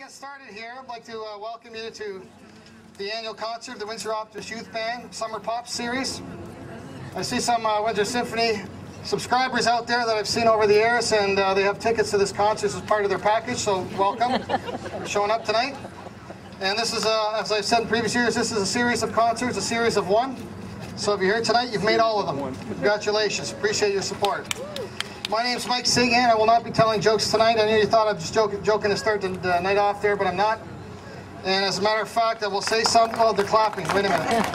get started here, I'd like to welcome you to the annual concert of the Windsor Optus Youth Band Summer Pop Series. I see some Windsor Symphony subscribers out there that I've seen over the years, and they have tickets to this concert as part of their package, so welcome for showing up tonight. And this is, as I've said in previous years, this is a series of concerts, a series of one. So if you're here tonight, you've made all of them. Congratulations. Appreciate your support. My name's Mike Seguin. I will not be telling jokes tonight. I know you thought I was just joking to start the night off there, but I'm not. And as a matter of fact, I will say something. Oh, they're clapping. Wait a minute.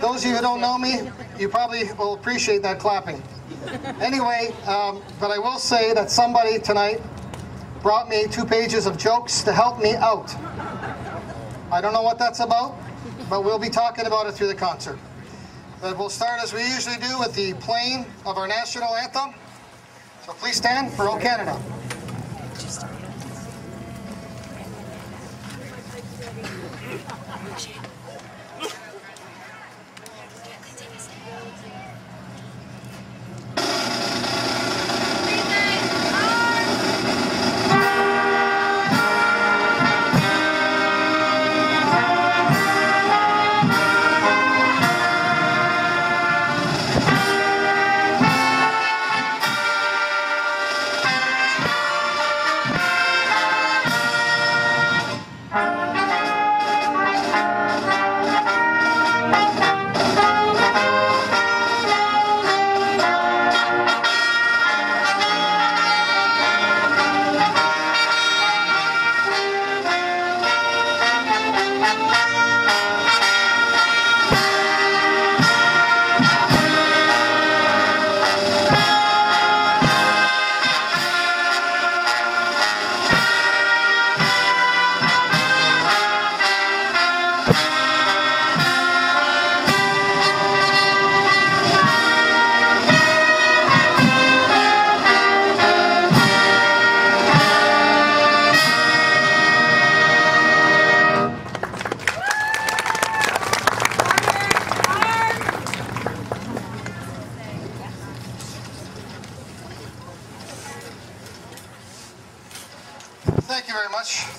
Those of you who don't know me, you probably will appreciate that clapping. Anyway, but I will say that somebody tonight brought me 2 pages of jokes to help me out. I don't know what that's about, but we'll be talking about it through the concert. But we'll start as we usually do with the playing of our national anthem. So please stand for O Canada.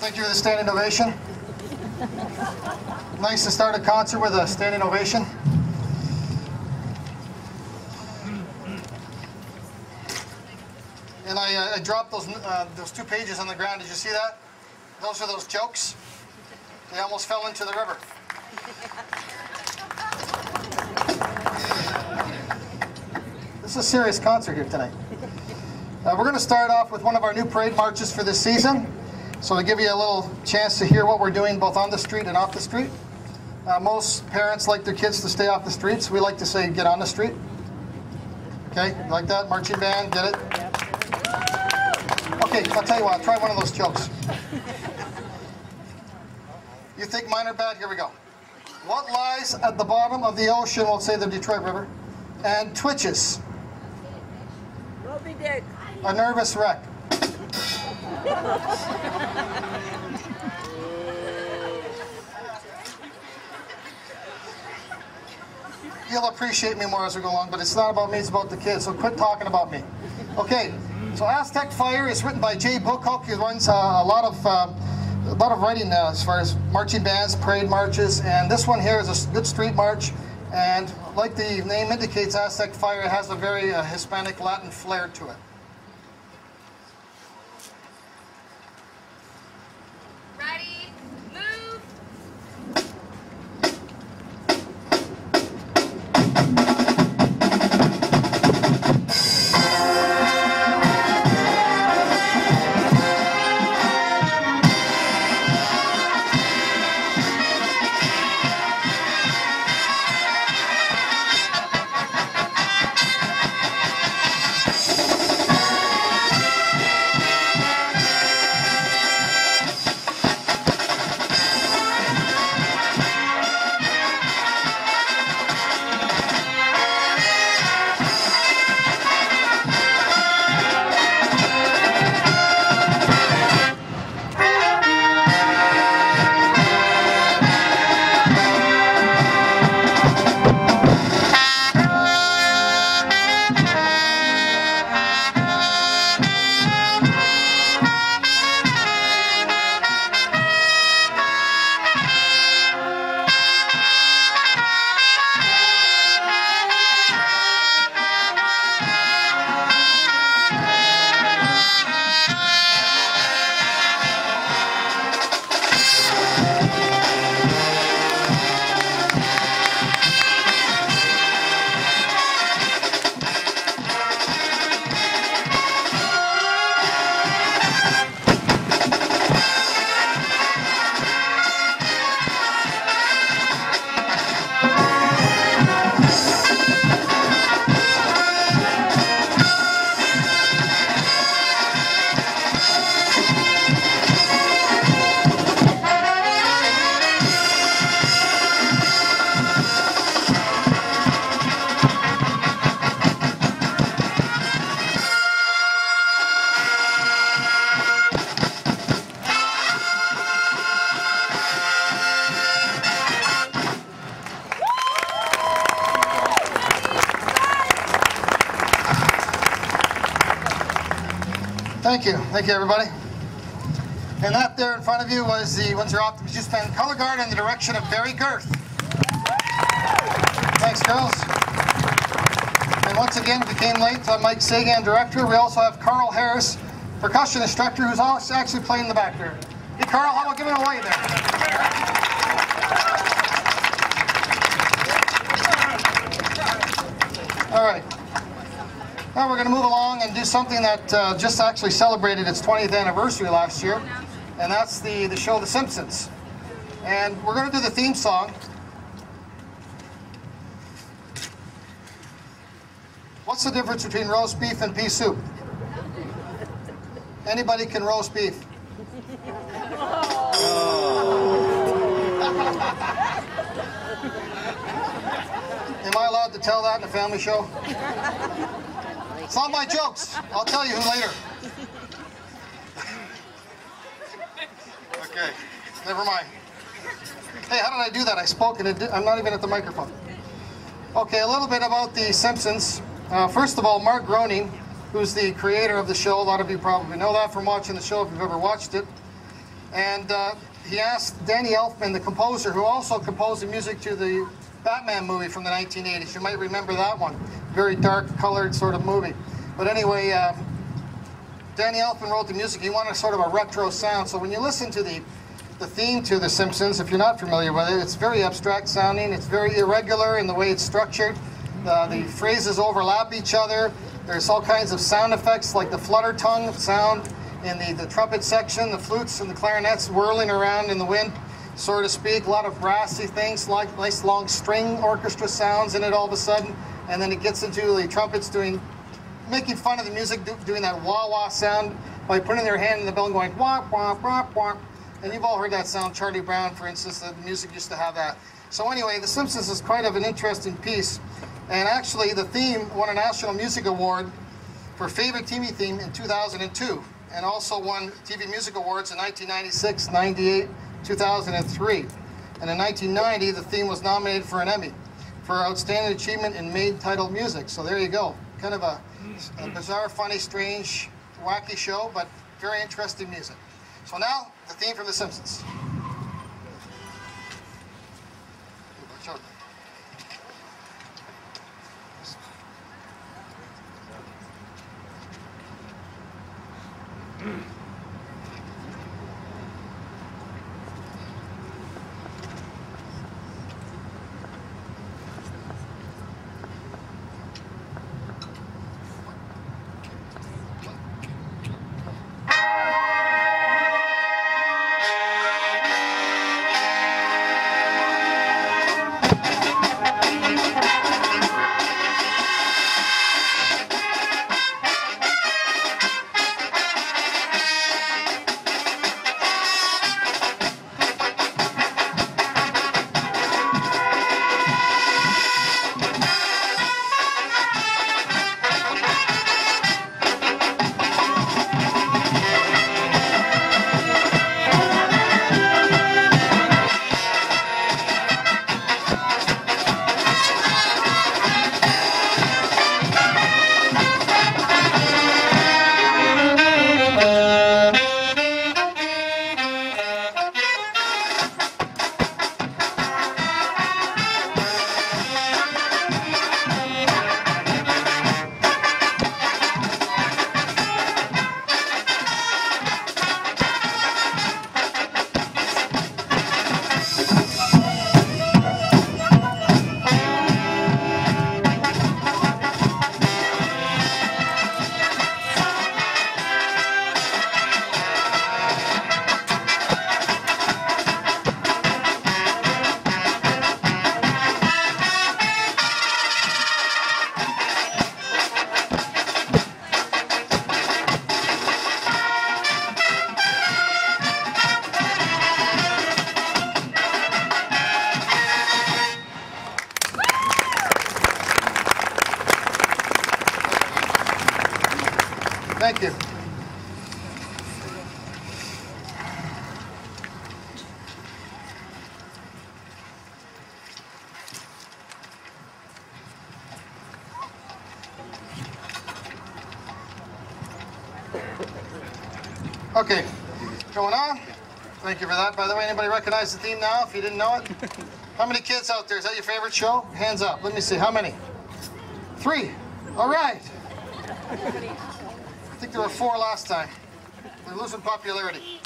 Thank you for the standing ovation. Nice to start a concert with a standing ovation. And I dropped those 2 pages on the ground. Did you see that? Those are those jokes. They almost fell into the river. This is a serious concert here tonight. We're going to start off with one of our new parade marches for this season. So to give you a little chance to hear what we're doing both on the street and off the street. Most parents like their kids to stay off the streets. We like to say get on the street. Okay, like that? Marching band, get it? Okay, I'll tell you what, try one of those jokes. You think mine are bad? Here we go. What lies at the bottom of the ocean, we'll say the Detroit River, and twitches? Moby Dick. A nervous wreck. You'll appreciate me more as we go along, but it's not about me, it's about the kids, so quit talking about me. Okay, so Aztec Fire is written by Jay Bookhook. He runs a lot of writing as far as marching bands, parade marches, and this one here is a good street march, and like the name indicates, Aztec Fire has a very Hispanic Latin flair to it. Thank you everybody. And that there in front of you was the Windsor Optimist Youth Band color guard in the direction of Barry Girth. Thanks, girls. And once again, if you came late, Mike Seguin, director. We also have Carl Harris, percussion instructor, who's also actually playing in the back there. Hey, Carl, how about giving it away there? All right. Now we're going to move along and do something that just actually celebrated its 20th anniversary last year, and that's the show The Simpsons. And we're going to do the theme song. What's the difference between roast beef and pea soup? Anybody can roast beef. Am I allowed to tell that in a family show? It's not my jokes. I'll tell you who later. Okay, never mind. Hey, how did I do that? I spoke and I'm not even at the microphone. Okay, a little bit about the Simpsons. First of all, Mark Groening, who's the creator of the show. A lot of you probably know that from watching the show if you've ever watched it. And he asked Danny Elfman, the composer, who also composed the music to the Batman movie from the 1980s. You might remember that one. Very dark colored sort of movie. But anyway, Danny Elfman wrote the music. He wanted sort of a retro sound. So when you listen to the theme to The Simpsons, if you're not familiar with it, it's very abstract sounding. It's very irregular in the way it's structured. The phrases overlap each other. There's all kinds of sound effects like the flutter tongue sound in the trumpet section, the flutes and the clarinets whirling around in the wind, so to speak. A lot of brassy things, like nice long string orchestra sounds in it all of a sudden. And then it gets into the trumpets making fun of the music, doing that wah-wah sound by putting their hand in the bell and going wah, wah, wah, wah. And you've all heard that sound. Charlie Brown, for instance, the music used to have that. So anyway, The Simpsons is quite of an interesting piece. And actually, the theme won a National Music Award for Favorite TV Theme in 2002, and also won TV Music Awards in 1996, 98, 2003. And in 1990, the theme was nominated for an Emmy for Outstanding Achievement in Made Title Music. So there you go. Kind of a bizarre, funny, strange, wacky show, but very interesting music. So now, the theme from The Simpsons. Thank you. Okay, going on. Thank you for that. By the way, anybody recognize the theme now if you didn't know it? How many kids out there? Is that your favorite show? Hands up. Let me see. How many? 3. All right. I think there were 4 last time. We're losing popularity.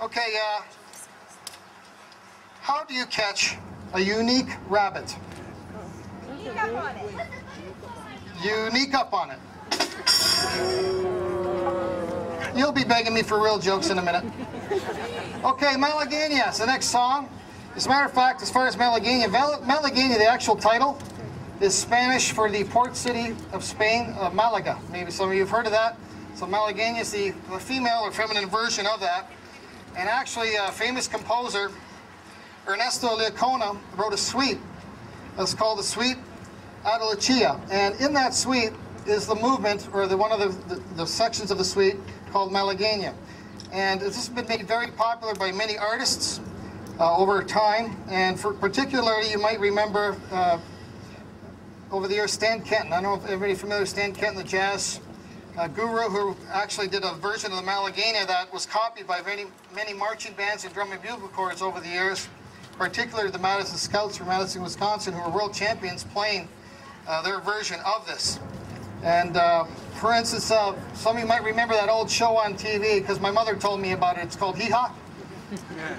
Okay, how do you catch a unique rabbit? Sneak up on it. Unique up on it. You'll be begging me for real jokes in a minute. Okay, Malagueña is the next song. As a matter of fact, as far as Malagueña, Malagueña, the actual title, is Spanish for the port city of Spain, Malaga. Maybe some of you have heard of that. So Malagueña is the female or feminine version of that. And actually, a famous composer, Ernesto Lecuona, wrote a suite that's called the Suite Adolescente. And in that suite is the movement, or one of the sections of the suite called Malagueña. And this has been made very popular by many artists over time. And particularly, you might remember over the years, Stan Kenton. I don't know if everybody's familiar with Stan Kenton, the jazz guru, who actually did a version of the Malagueña that was copied by many marching bands and drum and bugle corps over the years, particularly the Madison Scouts from Madison, Wisconsin, who were world champions playing their version of this. And for instance, some of you might remember that old show on TV, because my mother told me about it. It's called Hee Haw.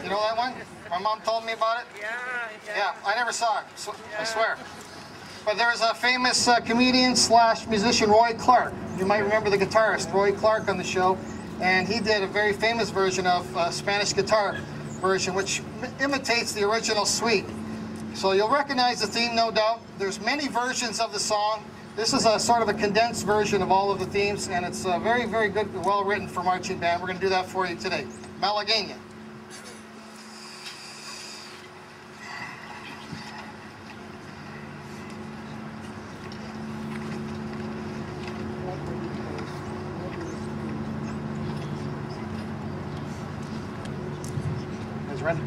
You know that one? My mom told me about it? Yeah, I never saw it, so I swear. But there was a famous comedian / musician, Roy Clark. You might remember the guitarist, Roy Clark, on the show. And he did a very famous version of Spanish guitar version, which imitates the original suite. So you'll recognize the theme, no doubt. There's many versions of the song. This is a sort of a condensed version of all of the themes, and it's very, very good, well written for marching band. We're going to do that for you today. Malagueña. You guys ready?